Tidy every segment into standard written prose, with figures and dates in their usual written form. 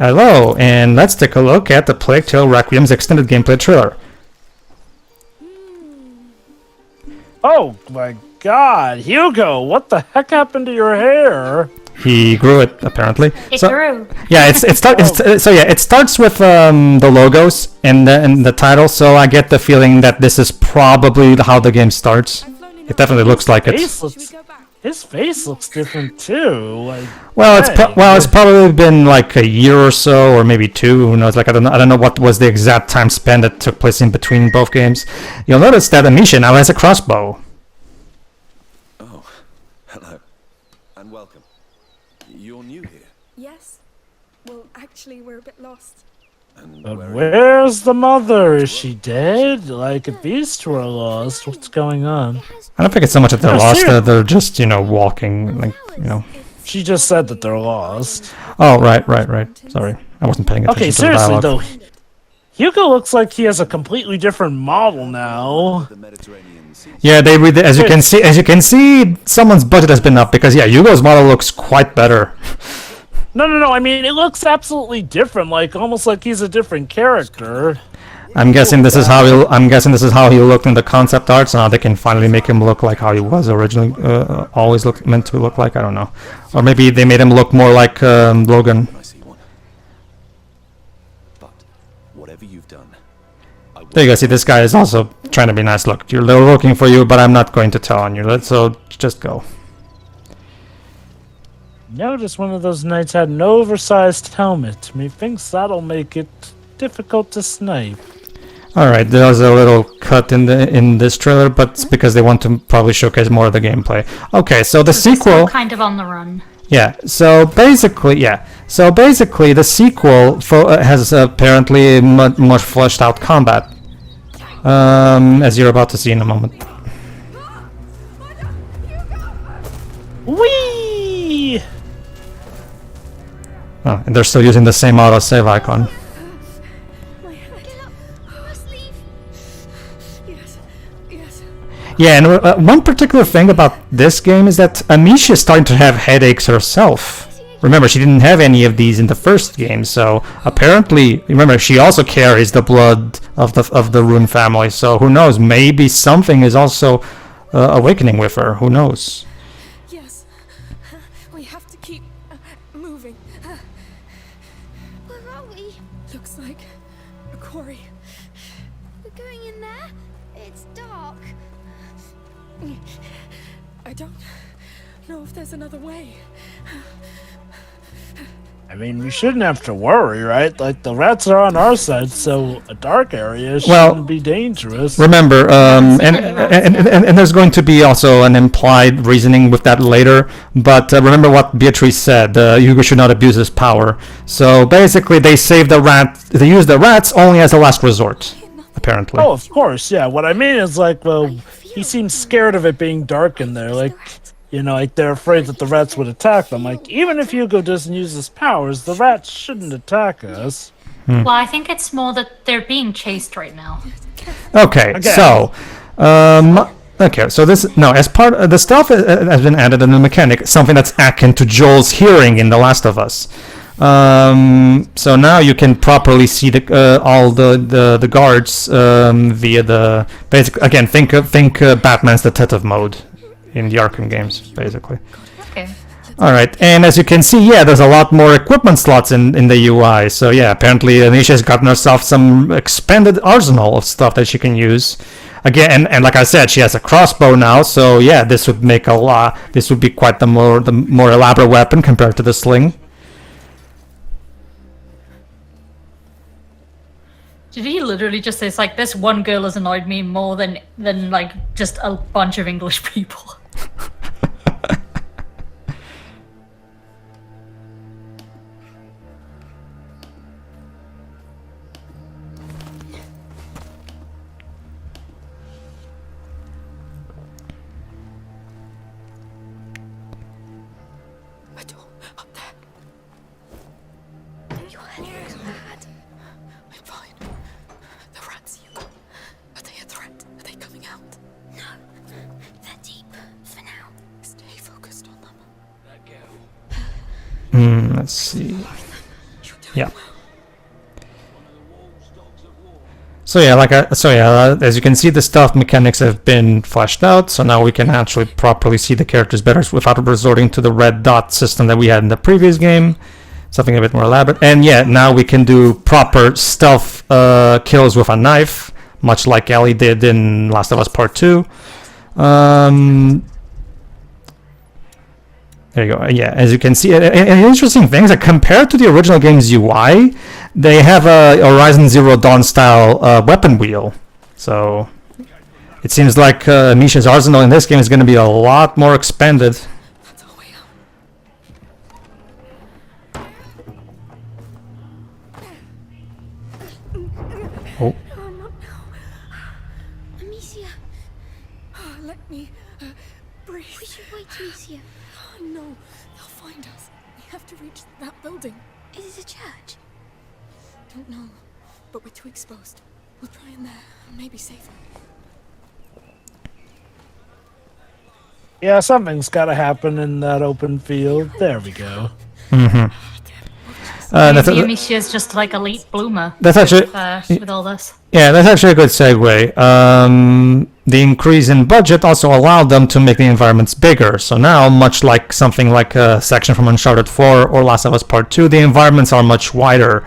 Hello, and let's take a look at the Plague Tale Requiem's extended gameplay trailer. Oh my god, Hugo, what the heck happened to your hair? He grew it, apparently. It grew. Yeah, it starts with the logos and the title, so I get the feeling that this is probably how the game starts. It definitely looks like it. His face looks different too. Like, Well, hey. it's probably been like a year or so, or maybe 2. Who knows? Like I don't know what was the exact time span that took place in between both games. You'll notice that Amisha now has a crossbow. Oh, hello, and welcome. You're new here. Yes. Well, actually, we're a bit lost. And But where where's the mother? Is she dead? Like, if these two are lost, what's going on? I don't think it's so much that they're No, lost. seriously. They're just walking, like She just said that they're lost. Oh, right. Sorry, I wasn't paying attention Okay, to the seriously dialogue. though, Hugo looks like he has a completely different model now. the Mediterranean Sea? Yeah, as you can see, someone's budget has been up because Hugo's model looks quite better. No, I mean, it looks absolutely different, like, almost like he's a different character. I'm guessing this is how he looked in the concept art, so now they can finally make him look like how he was originally, always meant to look like. I don't know, or maybe they made him look more like Logan. I see one. But whatever you've done, I will There you go. See, this guy is also trying to be nice. Look, they're looking for you, but I'm not going to tell on you. So just go. Notice one of those knights had an oversized helmet. Methinks that'll make it difficult to snipe. All right, there's a little cut in this trailer, but it's because they want to probably showcase more of the gameplay. Okay, so the Still sequel. kind of on the run. Yeah. So basically, the sequel has apparently much fleshed out combat, as you're about to see in a moment. Whee! Oh, and they're still using the same auto-save icon. My head. Sleeve. Yes. Yeah, and one particular thing about this game is that Amisha is starting to have headaches herself. Remember, she didn't have any of these in the first game, so apparently, remember, she also carries the blood of the Rune family, so who knows, maybe something is also awakening with her, who knows. Yes. We have to keep moving. Where are we? Looks like a quarry. We're going in there? It's dark. I don't know if there's another way. I mean, we shouldn't have to worry, right? Like, the rats are on our side, so a dark area shouldn't be dangerous. Remember, and there's going to be also an implied reasoning with that later, but remember what Beatrice said, Hugo should not abuse his power. So basically they use the rats only as a last resort, apparently. Oh, of course, yeah. What I mean is, like, well, he seems scared of it being dark in there. Like, you know, like, they're afraid that the rats would attack them. Like, even if Hugo doesn't use his powers, the rats shouldn't attack us. Well, I think it's more that they're being chased right now. Okay, Again. so, as part of the stuff has been added in the mechanic, something that's akin to Joel's hearing in The Last of Us. So now you can properly see all the guards via the basic. Again, think Batman's detective mode in the Arkham games, basically. Okay. All right, and as you can see, there's a lot more equipment slots in the UI. So apparently Anisha's gotten herself some expanded arsenal of stuff that she can use. Again, and like I said, she has a crossbow now. So this would make this would be quite the more elaborate weapon compared to the sling. Did he literally just say, it's like, this one girl has annoyed me more than like, just a bunch of English people? A door up there. Your head is bad. I'm fine. The rats, Hugo. Are they a threat? Are they coming out? No, they're deep for now. Stay focused on them. Let's see. You Yeah. So yeah, as you can see, the stealth mechanics have been fleshed out. So now we can actually properly see the characters better without resorting to the red dot system that we had in the previous game. Something a bit more elaborate. And yeah, now we can do proper stealth kills with a knife, much like Ellie did in Last of Us Part 2. There you go. Yeah, as you can see, an interesting thing is that compared to the original game's UI, they have a Horizon Zero Dawn style weapon wheel. So it seems like Misha's arsenal in this game is going to be a lot more expanded. That's our way out. Oh, Oh, not now. Amicia, Let me breathe. we should wait, Amicia. Oh, no, they'll find us. We have to reach that building. Is it a church? Don't know, but we're too exposed. We'll try in there. Maybe safer. Yeah, something's got to happen in that open field. There we go. that's Maybe Amicia's just like a late bloomer actually with all this. yeah, that's actually a good segue. The increase in budget also allowed them to make the environments bigger. So now, much like something like a section from Uncharted 4 or Last of Us Part 2, the environments are much wider,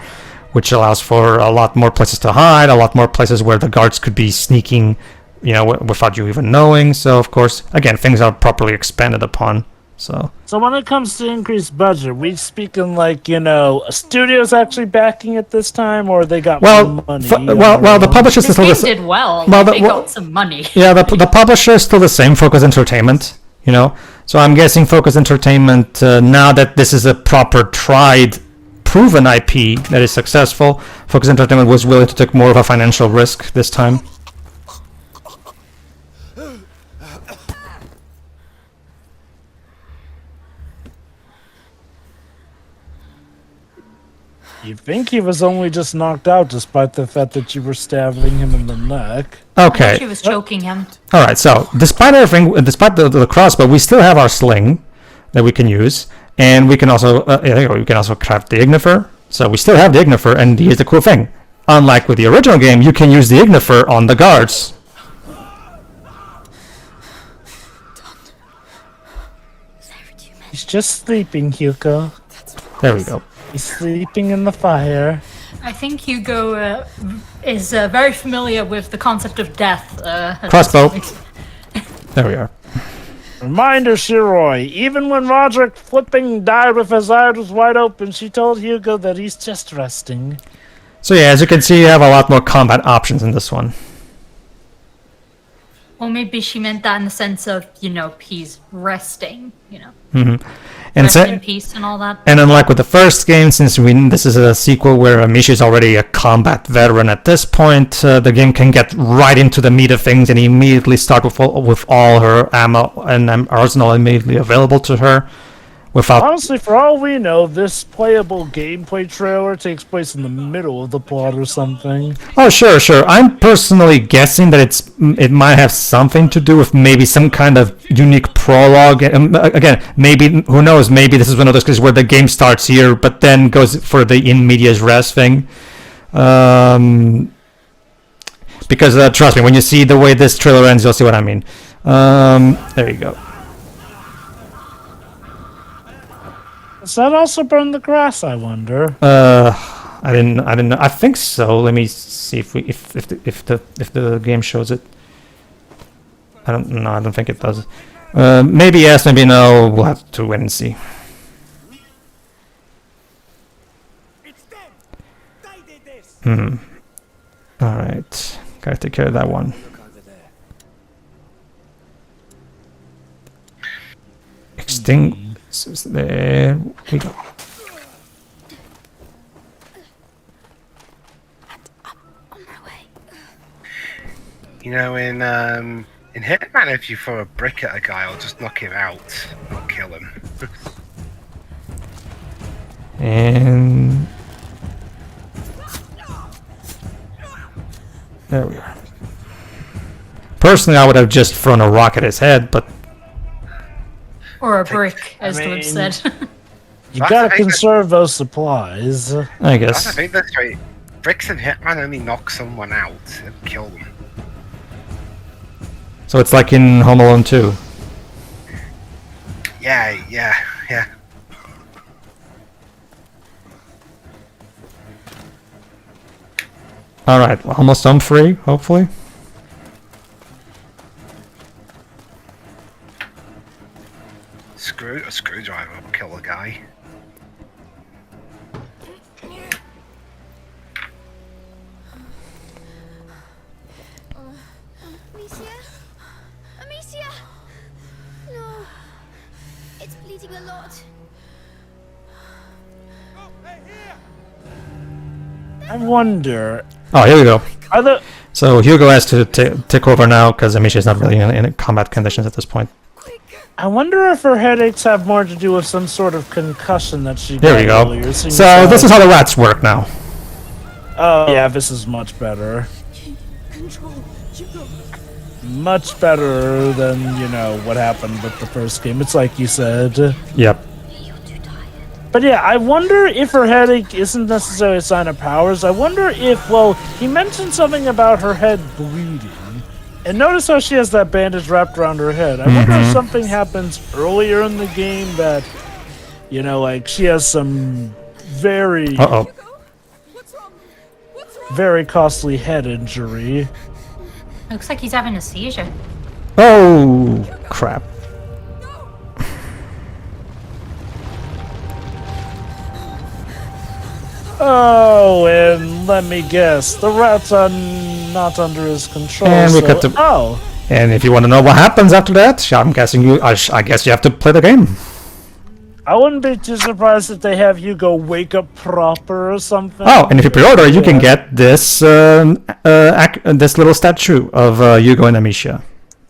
which allows for a lot more places to hide, a lot more places where the guards could be sneaking, without you even knowing. So, of course, again, things are properly expanded upon. So when it comes to increased budget, we speaking like, a studio's actually backing it this time, or they got more money? The publisher's This still game the same. did well. well, They the- got some money. Yeah, the publisher is still the same, Focus Entertainment, So I'm guessing Focus Entertainment, now that this is a proper tried, proven IP that is successful, Focus Entertainment was willing to take more of a financial risk this time. You think he was only just knocked out despite the fact that you were stabbing him in the neck. Okay. She was choking him. All right. So despite everything, despite the crossbow, we still have our sling that we can use, and we can also craft the ignifer. So we still have the ignifer, and here's the cool thing: unlike with the original game, you can use the ignifer on the guards. He's just sleeping, Hugo. There we go. He's sleeping in the fire. I think Hugo is very familiar with the concept of death. At Crossbow. this point. There we are. Reminder, Shiroi, even when Roderick flipping died with his eyes wide open, she told Hugo that he's just resting. So yeah, as you can see, you have a lot more combat options in this one. Or maybe she meant that in the sense of, he's resting, And rest in peace and all that. And unlike with the first game, since this is a sequel where Amisha is already a combat veteran at this point, the game can get right into the meat of things and immediately start with all her ammo and arsenal immediately available to her. Without Honestly, for all we know, this playable gameplay trailer takes place in the middle of the plot or something. Oh, sure. I'm personally guessing that it might have something to do with maybe some kind of unique prologue. Again, maybe, who knows, maybe this is one of those cases where the game starts here, but then goes for the in medias res thing. Because, trust me, when you see the way this trailer ends, you'll see what I mean. There you go. Does that also burn the grass, I wonder? I didn't know. I think so. Let me see if the game shows it. I don't think it does. Maybe yes, maybe no. We'll have to wait and see. All right. Gotta take care of that one. There we go. On my way. In Hitman, if you throw a brick at a guy, I'll just knock him out, not kill him. And there we are. Personally, I would have just thrown a rock at his head, but Or a brick, as I Liv mean- said. You That's gotta the thing that- conserve those supplies. I That's the guess. thing that's right. Bricks and Hitman only knock someone out and kill them. So it's like in Home Alone 2. Yeah. Alright, almost home free, hopefully. A screwdriver will kill a guy. Amicia? Amicia! No. It's bleeding a lot. I wonder. Oh, here we go. Are the So Hugo has to take over now because Amisha's not really in combat conditions at this point. I wonder if her headaches have more to do with some sort of concussion that she There got we go. earlier. Seems So this like- is how the rats work now. Oh yeah, this is much better. Control. Hugo. Much better than, you know, what happened with the first game. It's like you said. Yep. But yeah, I wonder if her headache isn't necessarily a sign of powers. I wonder if, well, he mentioned something about her head bleeding. And notice how she has that bandage wrapped around her head. I wonder if something happens earlier in the game that, you know, like she has some very, Uh-oh. What's wrong? What's wrong? very costly head injury. Looks like he's having a seizure. Oh, crap. Oh, and let me guess, the rats are not under his control. And we so- cut to- Oh, And if you want to know what happens after that, I'm guessing I guess you have to play the game. I wouldn't be too surprised if they have you go wake up proper or something. Oh, and if you pre-order, you can Yeah. get this this little statue of Hugo and Amisha.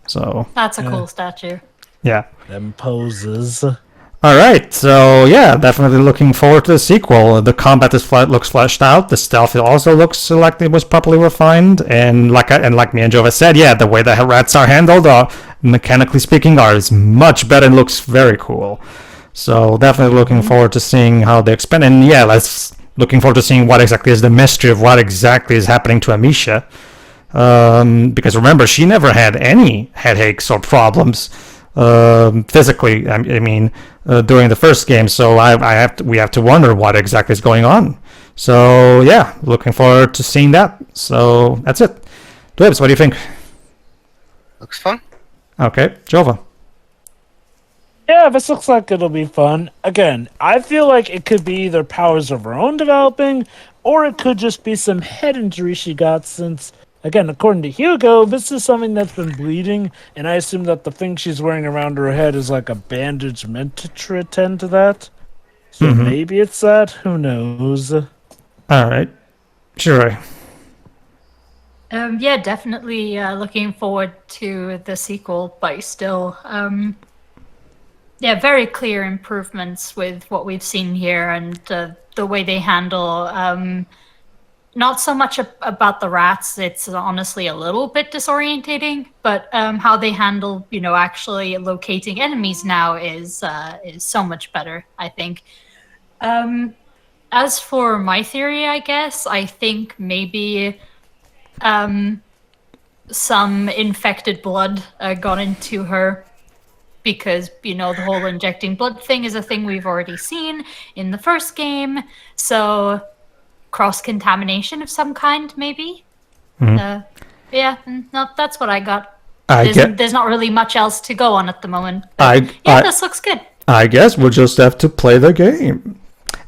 So That's a cool statue. yeah. Them poses. All right, so yeah, definitely looking forward to the sequel. The combat looks fleshed out. The stealth also looks like it was properly refined, and like me and Jova said, yeah, the way the rats are handled, mechanically speaking, is much better and looks very cool. So definitely looking forward to seeing how they expand. And yeah, looking forward to seeing what exactly is the mystery of what exactly is happening to Amisha. Because remember, she never had any headaches or problems physically. I mean, during the first game. So we have to wonder what exactly is going on. So yeah, looking forward to seeing that. So that's it. Dwebs, what do you think? Looks fun. Okay, Jova. Yeah, this looks like it'll be fun. Again, I feel like it could be either powers of her own developing, or it could just be some head injury she got since, again, according to Hugo, this is something that's been bleeding, and I assume that the thing she's wearing around her head is like a bandage meant to attend to that. So maybe it's that. Who knows? All right, sure. Yeah, definitely looking forward to the sequel, but still, yeah, very clear improvements with what we've seen here and the way they handle. Not so much about the rats; it's honestly a little bit disorientating. But how they handle, you know, actually locating enemies now is so much better, I think. As for my theory, I guess I think maybe some infected blood got into her. Because, you know, the whole injecting blood thing is a thing we've already seen in the first game. So, cross-contamination of some kind, maybe? Yeah, no, that's what I got. There's not really much else to go on at the moment. This looks good. I guess we'll just have to play the game.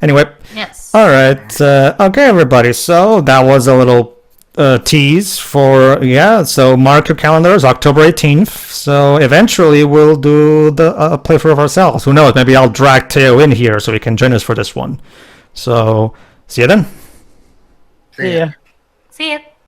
Anyway. Yes. All right. Okay, everybody. So that was a little tease for, so mark your calendars, October 18th. So eventually we'll do the playthrough of ourselves. Who knows? Maybe I'll drag Teo in here so he can join us for this one. So see you then. Yeah. See ya.